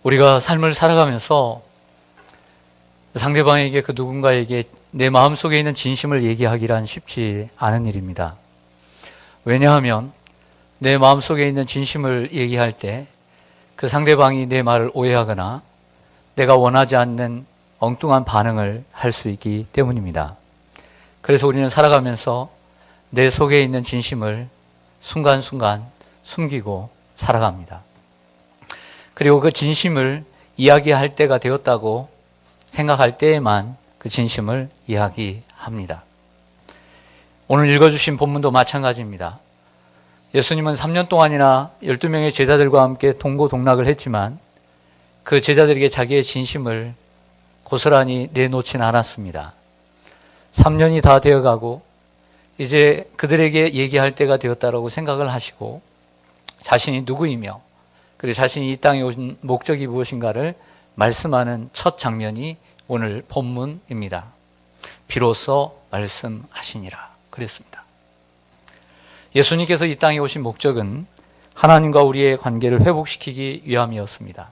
우리가 삶을 살아가면서 상대방에게, 그 누군가에게 내 마음속에 있는 진심을 얘기하기란 쉽지 않은 일입니다. 왜냐하면 내 마음속에 있는 진심을 얘기할 때 그 상대방이 내 말을 오해하거나 내가 원하지 않는 엉뚱한 반응을 할 수 있기 때문입니다. 그래서 우리는 살아가면서 내 속에 있는 진심을 순간순간 숨기고 살아갑니다. 그리고 그 진심을 이야기할 때가 되었다고 생각할 때에만 그 진심을 이야기합니다. 오늘 읽어주신 본문도 마찬가지입니다. 예수님은 3년 동안이나 12명의 제자들과 함께 동고동락을 했지만 그 제자들에게 자기의 진심을 고스란히 내놓지는 않았습니다. 3년이 다 되어가고 이제 그들에게 얘기할 때가 되었다라고 생각을 하시고 자신이 누구이며 그리고 자신이 이 땅에 오신 목적이 무엇인가를 말씀하는 첫 장면이 오늘 본문입니다. 비로소 말씀하시니라 그랬습니다. 예수님께서 이 땅에 오신 목적은 하나님과 우리의 관계를 회복시키기 위함이었습니다.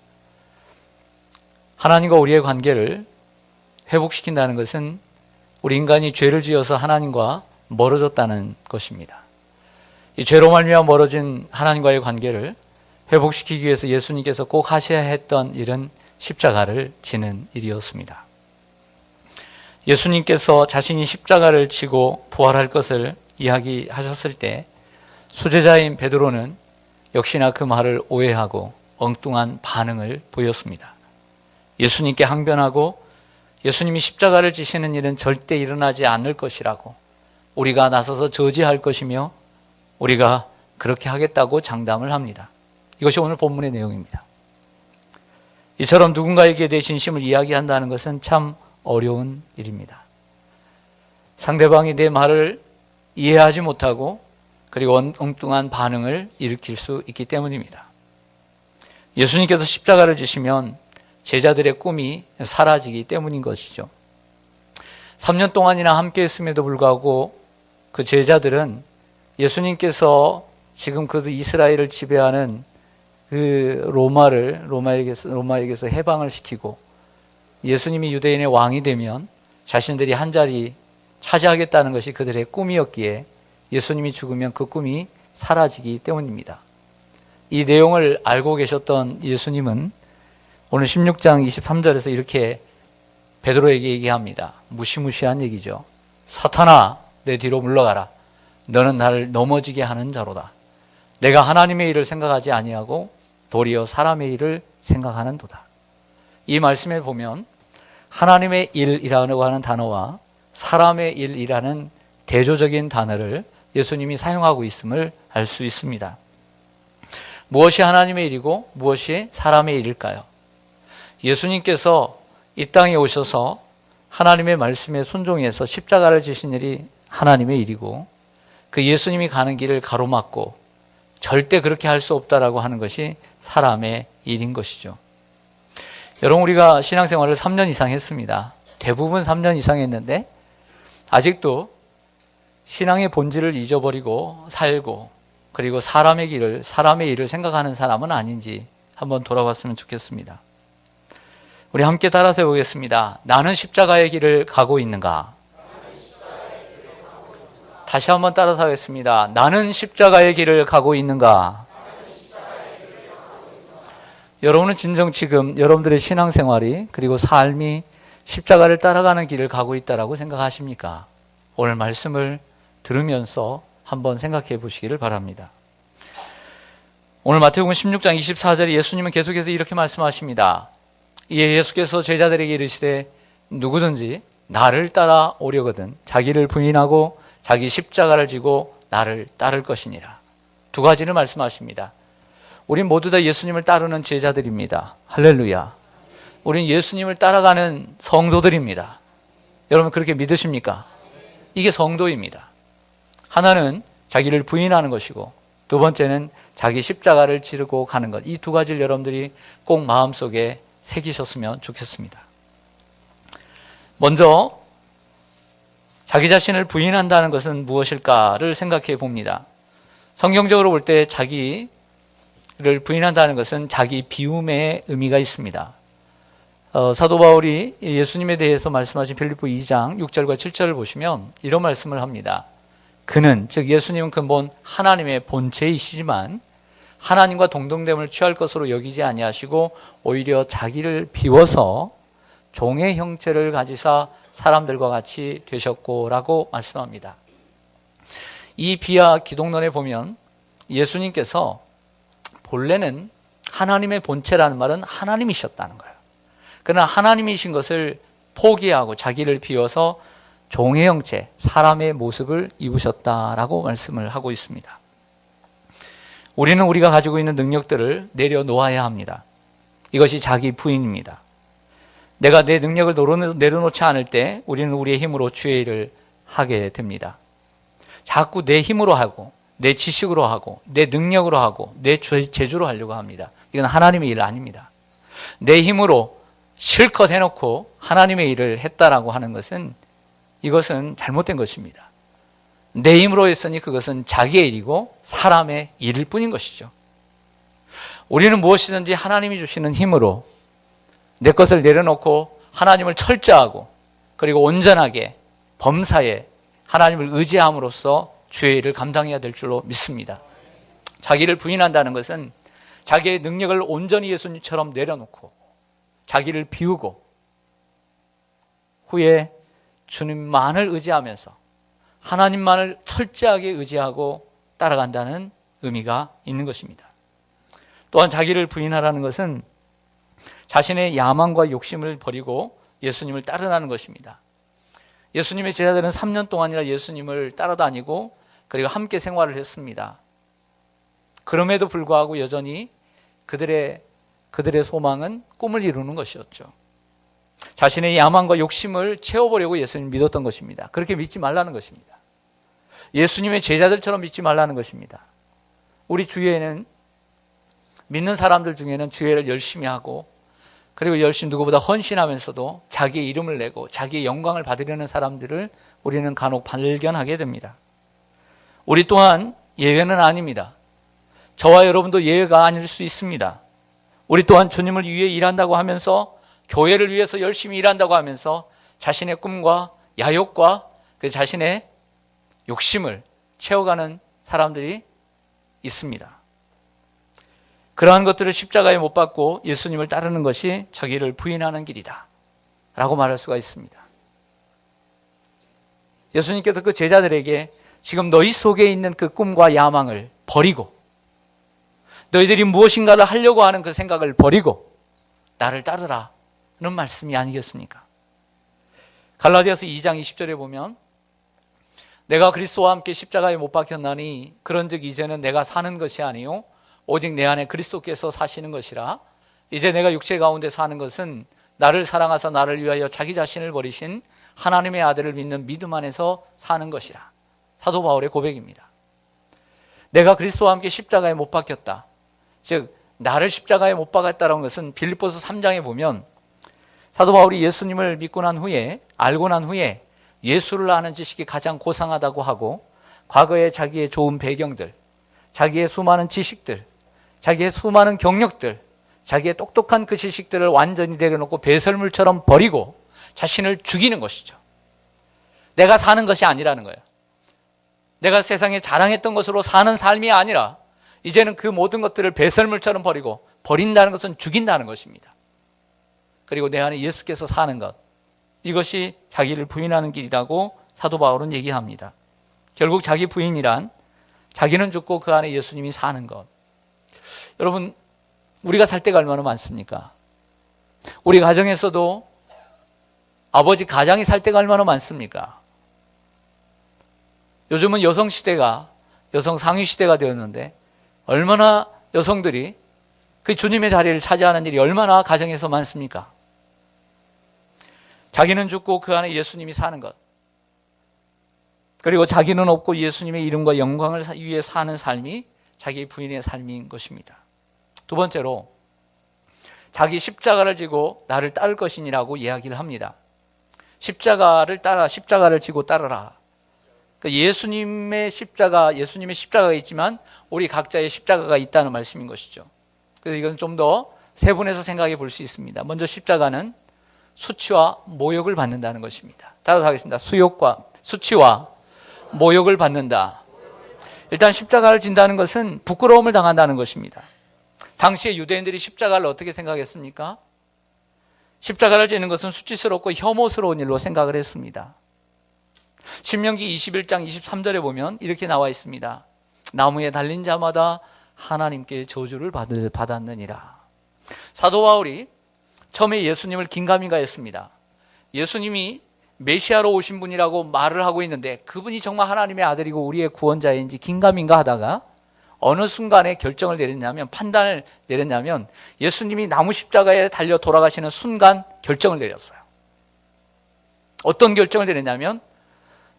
하나님과 우리의 관계를 회복시킨다는 것은 우리 인간이 죄를 지어서 하나님과 멀어졌다는 것입니다. 이 죄로 말미암아 멀어진 하나님과의 관계를 회복시키기 위해서 예수님께서 꼭 하셔야 했던 일은 십자가를 지는 일이었습니다. 예수님께서 자신이 십자가를 지고 부활할 것을 이야기하셨을 때 수제자인 베드로는 역시나 그 말을 오해하고 엉뚱한 반응을 보였습니다. 예수님께 항변하고 예수님이 십자가를 지시는 일은 절대 일어나지 않을 것이라고 우리가 나서서 저지할 것이며 우리가 그렇게 하겠다고 장담을 합니다. 이것이 오늘 본문의 내용입니다. 이처럼 누군가에게 내 진심을 이야기한다는 것은 참 어려운 일입니다. 상대방이 내 말을 이해하지 못하고 그리고 엉뚱한 반응을 일으킬 수 있기 때문입니다. 예수님께서 십자가를 지시면 제자들의 꿈이 사라지기 때문인 것이죠. 3년 동안이나 함께 했음에도 불구하고 그 제자들은 예수님께서 지금 그 이스라엘을 지배하는 그 로마에게서 해방을 시키고 예수님이 유대인의 왕이 되면 자신들이 한 자리 차지하겠다는 것이 그들의 꿈이었기에 예수님이 죽으면 그 꿈이 사라지기 때문입니다. 이 내용을 알고 계셨던 예수님은 오늘 16장 23절에서 이렇게 베드로에게 얘기합니다. 무시무시한 얘기죠. 사탄아, 내 뒤로 물러가라. 너는 나를 넘어지게 하는 자로다. 내가 하나님의 일을 생각하지 아니하고 도리어 사람의 일을 생각하는도다. 이 말씀에 보면 하나님의 일이라고 하는 단어와 사람의 일이라는 대조적인 단어를 예수님이 사용하고 있음을 알 수 있습니다. 무엇이 하나님의 일이고 무엇이 사람의 일일까요? 예수님께서 이 땅에 오셔서 하나님의 말씀에 순종해서 십자가를 지신 일이 하나님의 일이고 그 예수님이 가는 길을 가로막고 절대 그렇게 할 수 없다라고 하는 것이 사람의 일인 것이죠. 여러분, 우리가 신앙생활을 3년 이상 했습니다. 대부분 3년 이상 했는데 아직도 신앙의 본질을 잊어버리고 살고 그리고 사람의 일을 생각하는 사람은 아닌지 한번 돌아봤으면 좋겠습니다. 우리 함께 따라서 해보겠습니다. 나는 십자가의 길을 가고 있는가? 다시 한번 따라서 하겠습니다. 나는 십자가의 길을 가고 있는가? 여러분은 진정 지금 여러분들의 신앙생활이 그리고 삶이 십자가를 따라가는 길을 가고 있다라고 생각하십니까? 오늘 말씀을 들으면서 한번 생각해 보시기를 바랍니다. 오늘 마태복음 16장 24절에 예수님은 계속해서 이렇게 말씀하십니다. 이에 예수께서 제자들에게 이르시되 누구든지 나를 따라오려거든 자기를 부인하고 자기 십자가를 지고 나를 따를 것이니라. 두 가지를 말씀하십니다. 우린 모두 다 예수님을 따르는 제자들입니다. 할렐루야. 우린 예수님을 따라가는 성도들입니다. 여러분 그렇게 믿으십니까? 이게 성도입니다. 하나는 자기를 부인하는 것이고 두 번째는 자기 십자가를 지르고 가는 것. 이 두 가지를 여러분들이 꼭 마음속에 새기셨으면 좋겠습니다. 먼저 자기 자신을 부인한다는 것은 무엇일까를 생각해 봅니다. 성경적으로 볼 때 자기 부인한다는 것은 자기 비움의 의미가 있습니다. 사도 바울이 예수님에 대해서 말씀하신 빌립보 2장 6절과 7절을 보시면 이런 말씀을 합니다. 그는, 즉 예수님은 근본 하나님의 본체이시지만 하나님과 동등됨을 취할 것으로 여기지 아니하시고 오히려 자기를 비워서 종의 형체를 가지사 사람들과 같이 되셨고 라고 말씀합니다. 이 비하 기독론에 보면 예수님께서 본래는 하나님의 본체라는 말은 하나님이셨다는 거예요. 그러나 하나님이신 것을 포기하고 자기를 비워서 종의 형체, 사람의 모습을 입으셨다라고 말씀을 하고 있습니다. 우리는 우리가 가지고 있는 능력들을 내려놓아야 합니다. 이것이 자기 부인입니다. 내가 내 능력을 내려놓지 않을 때 우리는 우리의 힘으로 주의 일을 하게 됩니다. 자꾸 내 힘으로 하고 내 지식으로 하고 내 능력으로 하고 내 재주로 하려고 합니다. 이건 하나님의 일 아닙니다. 내 힘으로 실컷 해놓고 하나님의 일을 했다라고 하는 것은 이것은 잘못된 것입니다. 내 힘으로 했으니 그것은 자기의 일이고 사람의 일일 뿐인 것이죠. 우리는 무엇이든지 하나님이 주시는 힘으로 내 것을 내려놓고 하나님을 철저하고 그리고 온전하게 범사에 하나님을 의지함으로써 주의 일을 감당해야 될 줄로 믿습니다. 자기를 부인한다는 것은 자기의 능력을 온전히 예수님처럼 내려놓고 자기를 비우고 후에 주님만을 의지하면서 하나님만을 철저하게 의지하고 따라간다는 의미가 있는 것입니다. 또한 자기를 부인하라는 것은 자신의 야망과 욕심을 버리고 예수님을 따르라는 것입니다. 예수님의 제자들은 3년 동안이나 예수님을 따라다니고 그리고 함께 생활을 했습니다. 그럼에도 불구하고 여전히 그들의 소망은 꿈을 이루는 것이었죠. 자신의 야망과 욕심을 채워보려고 예수님 믿었던 것입니다. 그렇게 믿지 말라는 것입니다. 예수님의 제자들처럼 믿지 말라는 것입니다. 우리 주위에는 믿는 사람들 중에는 주의를 열심히 하고 그리고 열심히 누구보다 헌신하면서도 자기의 이름을 내고 자기의 영광을 받으려는 사람들을 우리는 간혹 발견하게 됩니다. 우리 또한 예외는 아닙니다. 저와 여러분도 예외가 아닐 수 있습니다. 우리 또한 주님을 위해 일한다고 하면서 교회를 위해서 열심히 일한다고 하면서 자신의 꿈과 야욕과 그 자신의 욕심을 채워가는 사람들이 있습니다. 그러한 것들을 십자가에 못 박고 예수님을 따르는 것이 자기를 부인하는 길이다 라고 말할 수가 있습니다. 예수님께서 그 제자들에게 지금 너희 속에 있는 그 꿈과 야망을 버리고 너희들이 무엇인가를 하려고 하는 그 생각을 버리고 나를 따르라는 말씀이 아니겠습니까? 갈라디아서 2장 20절에 보면 내가 그리스도와 함께 십자가에 못 박혔나니 그런즉 이제는 내가 사는 것이 아니요 오직 내 안에 그리스도께서 사시는 것이라. 이제 내가 육체 가운데 사는 것은 나를 사랑하사 나를 위하여 자기 자신을 버리신 하나님의 아들을 믿는 믿음 안에서 사는 것이라. 사도 바울의 고백입니다. 내가 그리스도와 함께 십자가에 못 박혔다. 즉 나를 십자가에 못 박았다는 것은 빌립보서 3장에 보면 사도 바울이 예수님을 믿고 난 후에 알고 난 후에 예수를 아는 지식이 가장 고상하다고 하고 과거의 자기의 좋은 배경들, 자기의 수많은 지식들, 자기의 수많은 경력들, 자기의 똑똑한 그 지식들을 완전히 내려놓고 배설물처럼 버리고 자신을 죽이는 것이죠. 내가 사는 것이 아니라는 거예요. 내가 세상에 자랑했던 것으로 사는 삶이 아니라 이제는 그 모든 것들을 배설물처럼 버리고 버린다는 것은 죽인다는 것입니다. 그리고 내 안에 예수께서 사는 것, 이것이 자기를 부인하는 길이라고 사도 바울은 얘기합니다. 결국 자기 부인이란 자기는 죽고 그 안에 예수님이 사는 것. 여러분, 우리가 살 때가 얼마나 많습니까? 우리 가정에서도 아버지 가장이 살 때가 얼마나 많습니까? 요즘은 여성 시대가 여성 상위 시대가 되었는데 얼마나 여성들이 그 주님의 자리를 차지하는 일이 얼마나 가정에서 많습니까? 자기는 죽고 그 안에 예수님이 사는 것. 그리고 자기는 없고 예수님의 이름과 영광을 위해 사는 삶이 자기 부인의 삶인 것입니다. 두 번째로 자기 십자가를 지고 나를 따를 것이니라고 이야기를 합니다. 십자가를 지고 따르라. 예수님의 십자가가 있지만 우리 각자의 십자가가 있다는 말씀인 것이죠. 그래서 이것은 좀 더 세분해서 생각해 볼 수 있습니다. 먼저 십자가는 수치와 모욕을 받는다는 것입니다. 따라서 하겠습니다. 수치와 모욕을 받는다. 일단 십자가를 진다는 것은 부끄러움을 당한다는 것입니다. 당시에 유대인들이 십자가를 어떻게 생각했습니까? 십자가를 지는 것은 수치스럽고 혐오스러운 일로 생각을 했습니다. 신명기 21장 23절에 보면 이렇게 나와 있습니다. 나무에 달린 자마다 하나님께 저주를 받았느니라. 사도 바울이 처음에 예수님을 긴가민가했습니다. 예수님이 메시아로 오신 분이라고 말을 하고 있는데 그분이 정말 하나님의 아들이고 우리의 구원자인지 긴가민가 하다가 어느 순간에 결정을 내렸냐면, 판단을 내렸냐면 예수님이 나무 십자가에 달려 돌아가시는 순간 결정을 내렸어요. 어떤 결정을 내렸냐면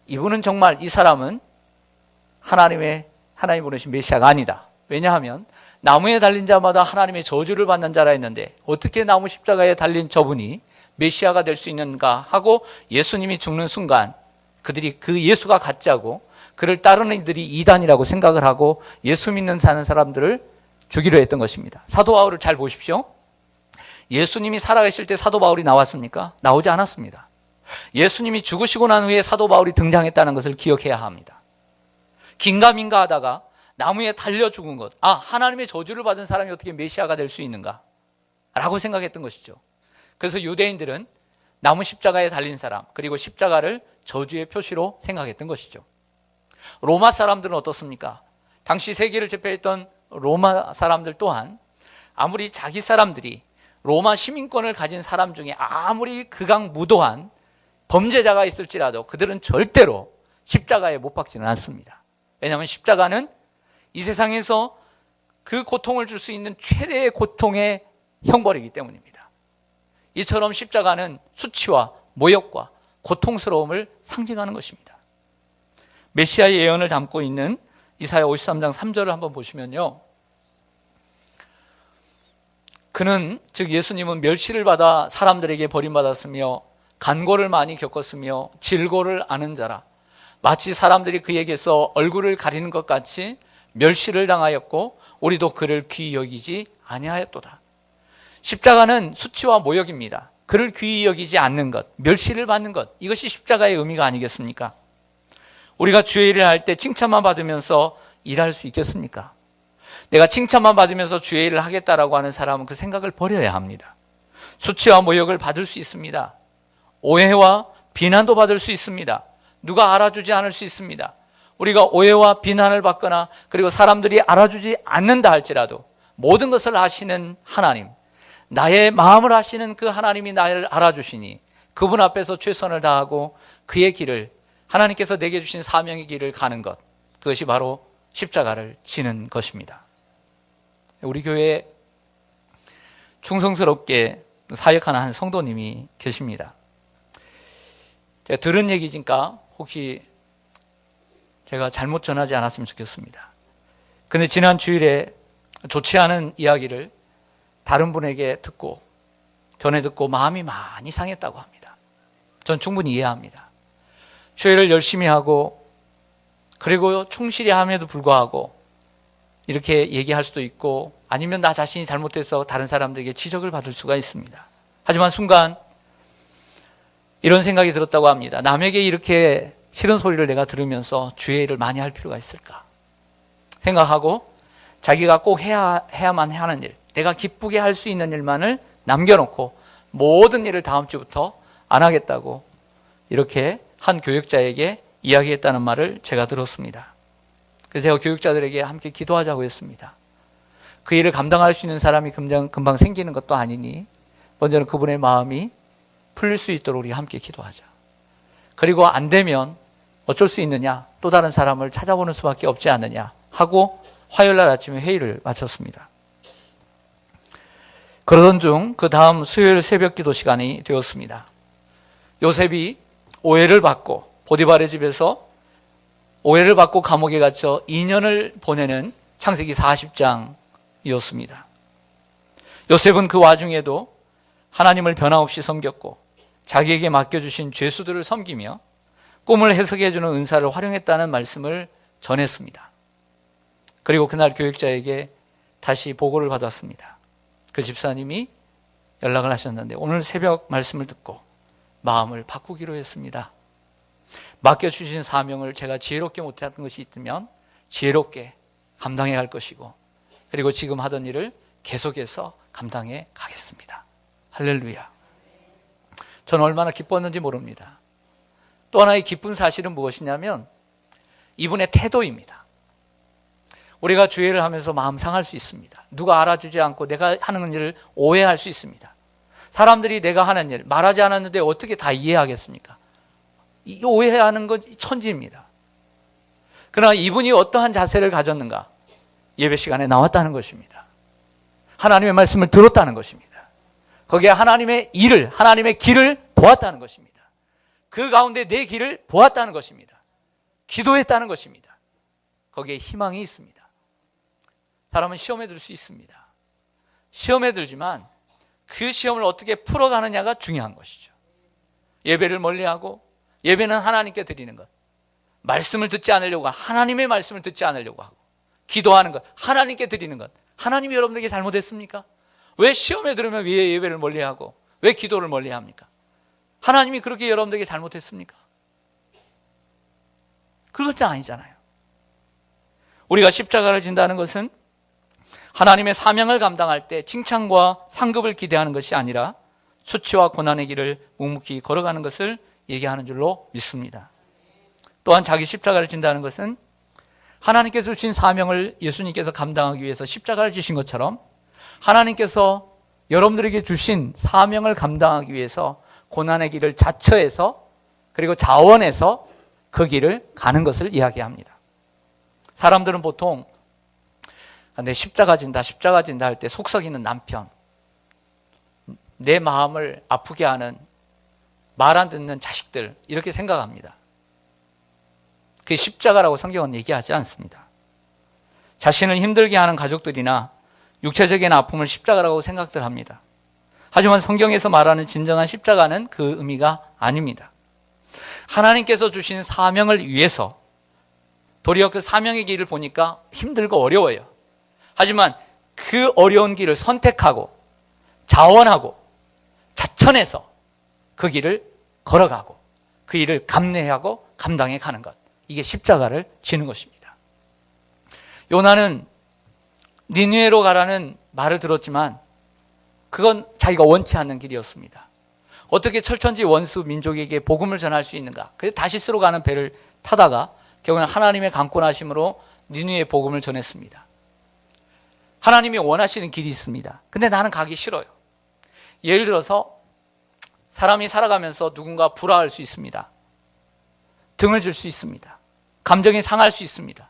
이분은 정말, 이 사람은 하나님 보내신 메시아가 아니다. 왜냐하면 나무에 달린 자마다 하나님의 저주를 받는 자라 했는데 어떻게 나무 십자가에 달린 저분이 메시아가 될 수 있는가 하고, 예수님이 죽는 순간 그들이 그 예수가 가짜고 그를 따르는 이들이 이단이라고 생각을 하고 예수 믿는 사는 사람들을 죽이려 했던 것입니다. 사도 바울을 잘 보십시오. 예수님이 살아계실 때 사도 바울이 나왔습니까? 나오지 않았습니다. 예수님이 죽으시고 난 후에 사도 바울이 등장했다는 것을 기억해야 합니다. 긴가민가 하다가 나무에 달려 죽은 것, 하나님의 저주를 받은 사람이 어떻게 메시아가 될 수 있는가 라고 생각했던 것이죠. 그래서 유대인들은 나무 십자가에 달린 사람, 그리고 십자가를 저주의 표시로 생각했던 것이죠. 로마 사람들은 어떻습니까? 당시 세계를 제패했던 로마 사람들 또한 아무리 자기 사람들이 로마 시민권을 가진 사람 중에 아무리 극악무도한 범죄자가 있을지라도 그들은 절대로 십자가에 못 박지는 않습니다. 왜냐하면 십자가는 이 세상에서 그 고통을 줄 수 있는 최대의 고통의 형벌이기 때문입니다. 이처럼 십자가는 수치와 모욕과 고통스러움을 상징하는 것입니다. 메시아의 예언을 담고 있는 이사야 53장 3절을 한번 보시면요, 그는, 즉 예수님은 멸시를 받아 사람들에게 버림받았으며 간고를 많이 겪었으며 질고를 아는 자라. 마치 사람들이 그에게서 얼굴을 가리는 것 같이 멸시를 당하였고 우리도 그를 귀히 여기지 아니하였도다. 십자가는 수치와 모욕입니다. 그를 귀히 여기지 않는 것, 멸시를 받는 것, 이것이 십자가의 의미가 아니겠습니까? 우리가 주의 일을 할 때 칭찬만 받으면서 일할 수 있겠습니까? 내가 칭찬만 받으면서 주의 일을 하겠다라고 하는 사람은 그 생각을 버려야 합니다. 수치와 모욕을 받을 수 있습니다. 오해와 비난도 받을 수 있습니다. 누가 알아주지 않을 수 있습니다. 우리가 오해와 비난을 받거나 그리고 사람들이 알아주지 않는다 할지라도 모든 것을 아시는 하나님, 나의 마음을 아시는 그 하나님이 나를 알아주시니 그분 앞에서 최선을 다하고 그의 길을, 하나님께서 내게 주신 사명의 길을 가는 것, 그것이 바로 십자가를 지는 것입니다. 우리 교회에 충성스럽게 사역하는 한 성도님이 계십니다. 제가 들은 얘기니까 혹시 제가 잘못 전하지 않았으면 좋겠습니다. 근데 지난 주일에 좋지 않은 이야기를 다른 분에게 전해 듣고 마음이 많이 상했다고 합니다. 전 충분히 이해합니다. 죄를 열심히 하고 그리고 충실히 함에도 불구하고 이렇게 얘기할 수도 있고, 아니면 나 자신이 잘못해서 다른 사람들에게 지적을 받을 수가 있습니다. 하지만 순간 이런 생각이 들었다고 합니다. 남에게 이렇게 싫은 소리를 내가 들으면서 주의 일을 많이 할 필요가 있을까 생각하고 자기가 꼭 해야만 하는 일, 내가 기쁘게 할 수 있는 일만을 남겨놓고 모든 일을 다음 주부터 안 하겠다고 이렇게 한 교육자에게 이야기했다는 말을 제가 들었습니다. 그래서 제가 교육자들에게 함께 기도하자고 했습니다. 그 일을 감당할 수 있는 사람이 금방 생기는 것도 아니니 먼저는 그분의 마음이 풀릴 수 있도록 우리 함께 기도하자. 그리고 안 되면 어쩔 수 있느냐, 또 다른 사람을 찾아보는 수밖에 없지 않느냐 하고 화요일날 아침에 회의를 마쳤습니다. 그러던 중 그 다음 수요일 새벽 기도 시간이 되었습니다. 요셉이 오해를 받고 보디발의 집에서 오해를 받고 감옥에 갇혀 2년을 보내는 창세기 40장이었습니다. 요셉은 그 와중에도 하나님을 변함없이 섬겼고 자기에게 맡겨주신 죄수들을 섬기며 꿈을 해석해주는 은사를 활용했다는 말씀을 전했습니다. 그리고 그날 교육자에게 다시 보고를 받았습니다. 그 집사님이 연락을 하셨는데 오늘 새벽 말씀을 듣고 마음을 바꾸기로 했습니다. 맡겨주신 사명을 제가 지혜롭게 못했던 것이 있으면 지혜롭게 감당해 갈 것이고, 그리고 지금 하던 일을 계속해서 감당해 가겠습니다. 할렐루야. 저는 얼마나 기뻤는지 모릅니다. 또 하나의 기쁜 사실은 무엇이냐면 이분의 태도입니다. 우리가 주회를 하면서 마음 상할 수 있습니다. 누가 알아주지 않고 내가 하는 일을 오해할 수 있습니다. 사람들이 내가 하는 일 말하지 않았는데 어떻게 다 이해하겠습니까? 오해하는 건 천지입니다. 그러나 이분이 어떠한 자세를 가졌는가? 예배 시간에 나왔다는 것입니다. 하나님의 말씀을 들었다는 것입니다. 거기에 하나님의 일을, 하나님의 길을 보았다는 것입니다. 그 가운데 내 길을 보았다는 것입니다. 기도했다는 것입니다. 거기에 희망이 있습니다. 사람은 시험에 들 수 있습니다. 시험에 들지만 그 시험을 어떻게 풀어가느냐가 중요한 것이죠. 예배를 멀리하고, 예배는 하나님께 드리는 것, 말씀을 듣지 않으려고 하고, 하나님의 말씀을 듣지 않으려고 하고, 기도하는 것, 하나님께 드리는 것, 하나님이 여러분에게 잘못했습니까? 왜 시험에 들으면 왜 예배를 멀리하고 왜 기도를 멀리합니까? 하나님이 그렇게 여러분에게 잘못했습니까? 그것도 아니잖아요. 우리가 십자가를 진다는 것은 하나님의 사명을 감당할 때 칭찬과 상급을 기대하는 것이 아니라 수치와 고난의 길을 묵묵히 걸어가는 것을 얘기하는 줄로 믿습니다. 또한 자기 십자가를 진다는 것은 하나님께서 주신 사명을 예수님께서 감당하기 위해서 십자가를 지신 것처럼 하나님께서 여러분들에게 주신 사명을 감당하기 위해서 고난의 길을 자처해서, 그리고 자원해서 그 길을 가는 것을 이야기합니다. 사람들은 보통 내 십자가 진다 할 때 속썩이는 남편, 내 마음을 아프게 하는 말 안 듣는 자식들, 이렇게 생각합니다. 그게 십자가라고 성경은 얘기하지 않습니다. 자신을 힘들게 하는 가족들이나 육체적인 아픔을 십자가라고 생각들 합니다. 하지만 성경에서 말하는 진정한 십자가는 그 의미가 아닙니다. 하나님께서 주신 사명을 위해서, 도리어 그 사명의 길을 보니까 힘들고 어려워요. 하지만 그 어려운 길을 선택하고 자원하고 자천해서 그 길을 걸어가고 그 일을 감내하고 감당해 가는 것, 이게 십자가를 지는 것입니다. 요나는 니느웨로 가라는 말을 들었지만 그건 자기가 원치 않는 길이었습니다. 어떻게 철천지 원수 민족에게 복음을 전할 수 있는가? 그래서 다시스로 가는 배를 타다가 결국은 하나님의 강권하심으로 니느웨의 복음을 전했습니다. 하나님이 원하시는 길이 있습니다. 근데 나는 가기 싫어요. 예를 들어서 사람이 살아가면서 누군가 불화할 수 있습니다. 등을 줄 수 있습니다. 감정이 상할 수 있습니다.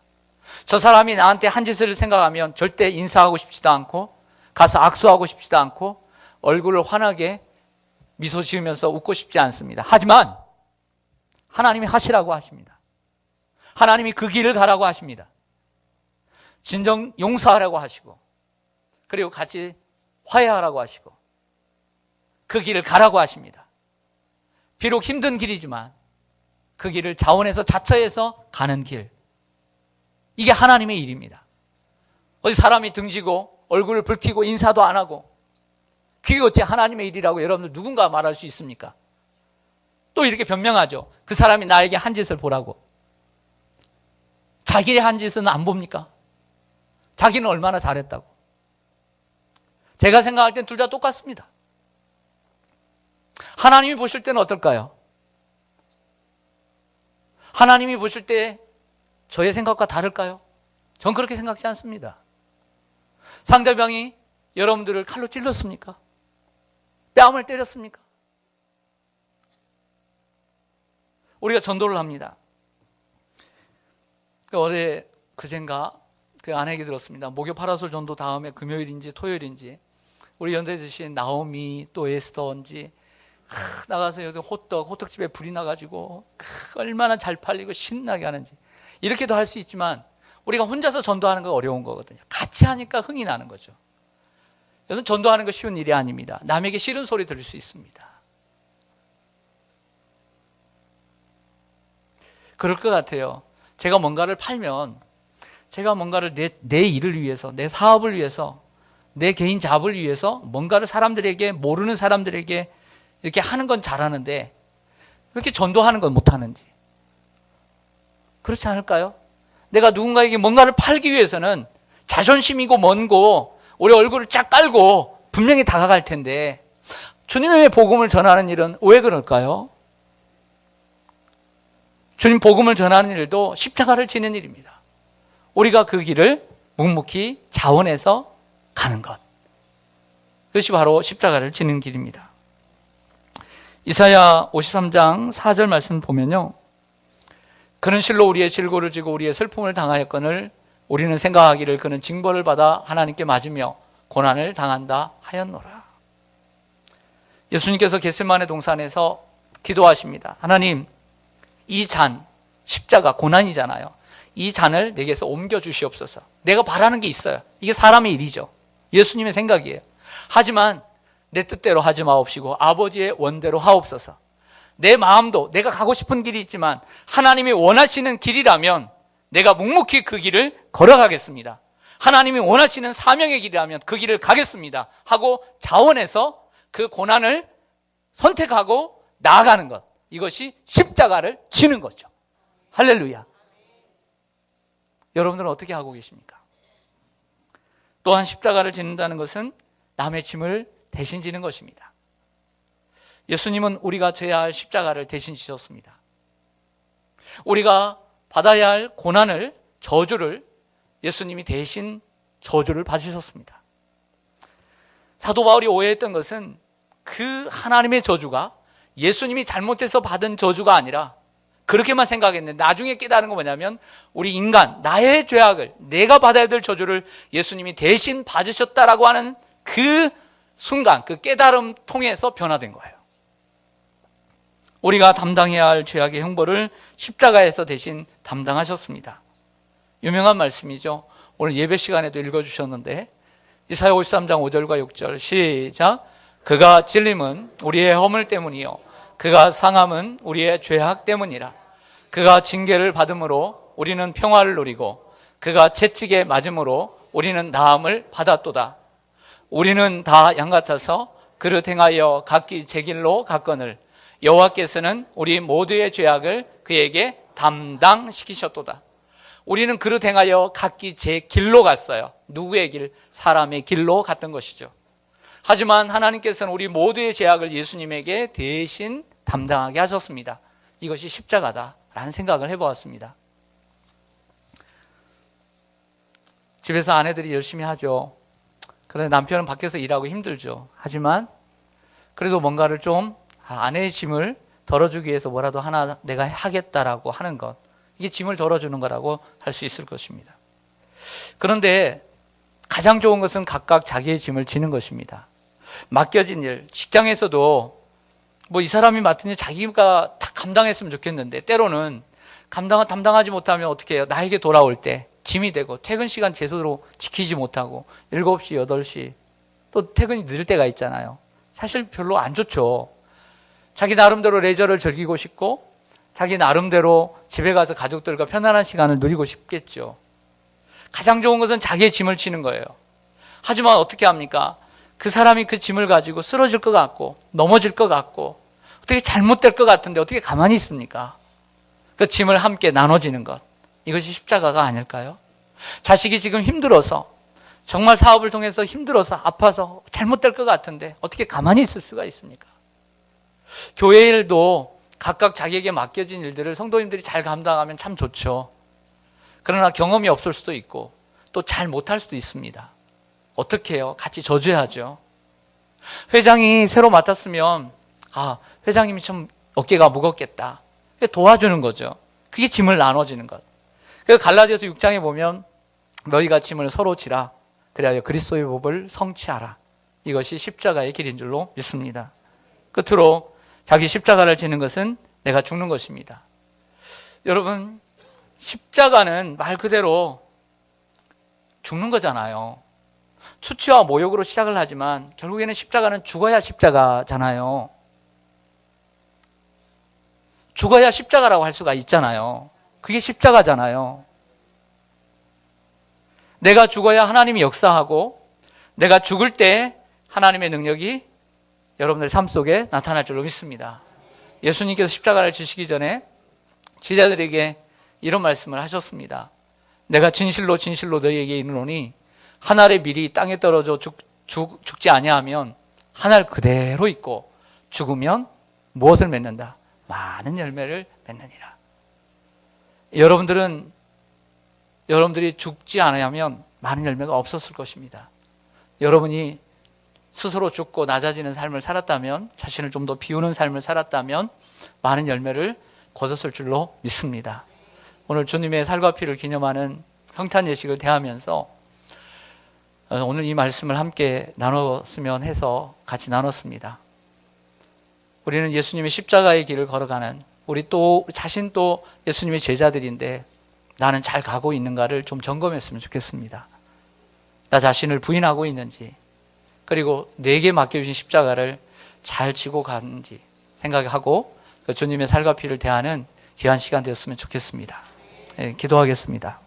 저 사람이 나한테 한 짓을 생각하면 절대 인사하고 싶지도 않고 가서 악수하고 싶지도 않고 얼굴을 환하게 미소 지으면서 웃고 싶지 않습니다. 하지만 하나님이 하시라고 하십니다. 하나님이 그 길을 가라고 하십니다. 진정 용서하라고 하시고, 그리고 같이 화해하라고 하시고 그 길을 가라고 하십니다. 비록 힘든 길이지만 그 길을 자원해서 자처해서 가는 길, 이게 하나님의 일입니다. 어디 사람이 등지고 얼굴을 붉히고 인사도 안 하고, 그게 어째 하나님의 일이라고 여러분들 누군가 말할 수 있습니까? 또 이렇게 변명하죠. 그 사람이 나에게 한 짓을 보라고. 자기의 한 짓은 안 봅니까? 자기는 얼마나 잘했다고. 제가 생각할 땐 둘 다 똑같습니다. 하나님이 보실 때는 어떨까요? 하나님이 보실 때 저의 생각과 다를까요? 전 그렇게 생각지 않습니다. 상대방이 여러분들을 칼로 찔렀습니까? 뺨을 때렸습니까? 우리가 전도를 합니다. 어제 그젠가 그 아내에게 들었습니다. 목요 파라솔 전도 다음에 금요일인지 토요일인지 우리 연대 주신 나오미 또 에스더인지 나가서 여기 호떡집에 불이 나가지고 얼마나 잘 팔리고 신나게 하는지, 이렇게도 할 수 있지만 우리가 혼자서 전도하는 거 어려운 거거든요. 같이 하니까 흥이 나는 거죠. 여러분, 전도하는 거 쉬운 일이 아닙니다. 남에게 싫은 소리 들을 수 있습니다. 그럴 것 같아요. 제가 뭔가를 팔면, 제가 뭔가를 내 일을 위해서, 내 사업을 위해서 내 개인 잡을 위해서 뭔가를 사람들에게, 모르는 사람들에게 이렇게 하는 건 잘하는데 그렇게 전도하는 건 못하는지. 그렇지 않을까요? 내가 누군가에게 뭔가를 팔기 위해서는 자존심이고 뭔고 우리 얼굴을 쫙 깔고 분명히 다가갈 텐데 주님의 복음을 전하는 일은 왜 그럴까요? 주님 복음을 전하는 일도 십자가를 지는 일입니다. 우리가 그 길을 묵묵히 자원해서 가는 것. 그것이 바로 십자가를 지는 길입니다. 이사야 53장 4절 말씀 보면요. 그는 실로 우리의 질고를 지고 우리의 슬픔을 당하였거늘 우리는 생각하기를 그는 징벌을 받아 하나님께 맞으며 고난을 당한다 하였노라. 예수님께서 겟세마네 동산에서 기도하십니다. 하나님, 이 잔, 십자가 고난이잖아요. 이 잔을 내게서 옮겨 주시옵소서. 내가 바라는 게 있어요. 이게 사람의 일이죠. 예수님의 생각이에요. 하지만 내 뜻대로 하지 마옵시고 아버지의 원대로 하옵소서. 내 마음도 내가 가고 싶은 길이 있지만 하나님이 원하시는 길이라면 내가 묵묵히 그 길을 걸어가겠습니다. 하나님이 원하시는 사명의 길이라면 그 길을 가겠습니다 하고 자원해서 그 고난을 선택하고 나아가는 것, 이것이 십자가를 지는 거죠. 할렐루야. 여러분들은 어떻게 하고 계십니까? 또한 십자가를 짓는다는 것은 남의 짐을 대신 지는 것입니다. 예수님은 우리가 져야 할 십자가를 대신 지셨습니다. 우리가 받아야 할 고난을, 저주를 예수님이 대신 저주를 받으셨습니다. 사도 바울이 오해했던 것은 그 하나님의 저주가 예수님이 잘못해서 받은 저주가 아니라 그렇게만 생각했는데 나중에 깨달은 건 뭐냐면 우리 인간, 나의 죄악을, 내가 받아야 될 저주를 예수님이 대신 받으셨다라고 하는 그 순간, 그 깨달음 통해서 변화된 거예요. 우리가 담당해야 할 죄악의 형벌을 십자가에서 대신 담당하셨습니다. 유명한 말씀이죠. 오늘 예배 시간에도 읽어주셨는데 이사야 53장 5절과 6절 시작. 그가 찔림은 우리의 허물 때문이요 그가 상함은 우리의 죄악 때문이라. 그가 징계를 받음으로 우리는 평화를 누리고 그가 채찍에 맞음으로 우리는 나음을 받았도다. 우리는 다 양 같아서 그릇 행하여 각기 제 길로 갔거늘 여호와께서는 우리 모두의 죄악을 그에게 담당시키셨도다. 우리는 그릇 행하여 각기 제 길로 갔어요. 누구의 길? 사람의 길로 갔던 것이죠. 하지만 하나님께서는 우리 모두의 죄악을 예수님에게 대신 담당하게 하셨습니다. 이것이 십자가다라는 생각을 해보았습니다. 집에서 아내들이 열심히 하죠. 그런데 남편은 밖에서 일하고 힘들죠. 하지만 그래도 뭔가를 좀 아내의 짐을 덜어주기 위해서 뭐라도 하나 내가 하겠다라고 하는 것, 이게 짐을 덜어주는 거라고 할 수 있을 것입니다. 그런데 가장 좋은 것은 각각 자기의 짐을 지는 것입니다. 맡겨진 일, 직장에서도 뭐 이 사람이 맡은 일 자기가 다 감당했으면 좋겠는데 때로는 담당하지 못하면 어떻게 해요? 나에게 돌아올 때 짐이 되고 퇴근 시간 제대로 지키지 못하고 7시, 8시 또 퇴근이 늦을 때가 있잖아요. 사실 별로 안 좋죠. 자기 나름대로 레저를 즐기고 싶고 자기 나름대로 집에 가서 가족들과 편안한 시간을 누리고 싶겠죠. 가장 좋은 것은 자기의 짐을 지는 거예요. 하지만 어떻게 합니까? 그 사람이 그 짐을 가지고 쓰러질 것 같고 넘어질 것 같고 어떻게 잘못될 것 같은데 어떻게 가만히 있습니까? 그 짐을 함께 나눠지는 것, 이것이 십자가가 아닐까요? 자식이 지금 힘들어서 정말 사업을 통해서 힘들어서 아파서 잘못될 것 같은데 어떻게 가만히 있을 수가 있습니까? 교회 일도 각각 자기에게 맡겨진 일들을 성도님들이 잘 감당하면 참 좋죠. 그러나 경험이 없을 수도 있고 또 잘 못할 수도 있습니다. 어떻게 해요? 같이 저주해야죠. 회장이 새로 맡았으면 회장님이 참 어깨가 무겁겠다. 도와주는 거죠. 그게 짐을 나눠지는 것. 그래서 갈라디아서 6장에 보면 너희가 짐을 서로 지라 그래야 그리스도의 법을 성취하라. 이것이 십자가의 길인 줄로 믿습니다. 끝으로 자기 십자가를 지는 것은 내가 죽는 것입니다. 여러분, 십자가는 말 그대로 죽는 거잖아요. 추치와 모욕으로 시작을 하지만 결국에는 십자가는 죽어야 십자가잖아요. 죽어야 십자가라고 할 수가 있잖아요. 그게 십자가잖아요. 내가 죽어야 하나님이 역사하고 내가 죽을 때 하나님의 능력이 여러분들의 삶 속에 나타날 줄로 믿습니다. 예수님께서 십자가를 지시기 전에 제자들에게 이런 말씀을 하셨습니다. 내가 진실로 진실로 너희에게 이르노니 한 알의 밀이 땅에 떨어져 죽지 아니하면 한 알 그대로 있고 죽으면 무엇을 맺는다? 많은 열매를 맺느니라. 여러분들이 죽지 않으면 많은 열매가 없었을 것입니다. 여러분이 스스로 죽고 낮아지는 삶을 살았다면, 자신을 좀 더 비우는 삶을 살았다면 많은 열매를 거뒀을 줄로 믿습니다. 오늘 주님의 살과 피를 기념하는 성탄 예식을 대하면서 오늘 이 말씀을 함께 나눴으면 해서 같이 나눴습니다. 우리는 예수님의 십자가의 길을 걸어가는, 우리 자신 또 예수님의 제자들인데 나는 잘 가고 있는가를 좀 점검했으면 좋겠습니다. 나 자신을 부인하고 있는지, 그리고 내게 맡겨주신 십자가를 잘 지고 가는지 생각하고 주님의 살과 피를 대하는 귀한 시간 되었으면 좋겠습니다. 기도하겠습니다.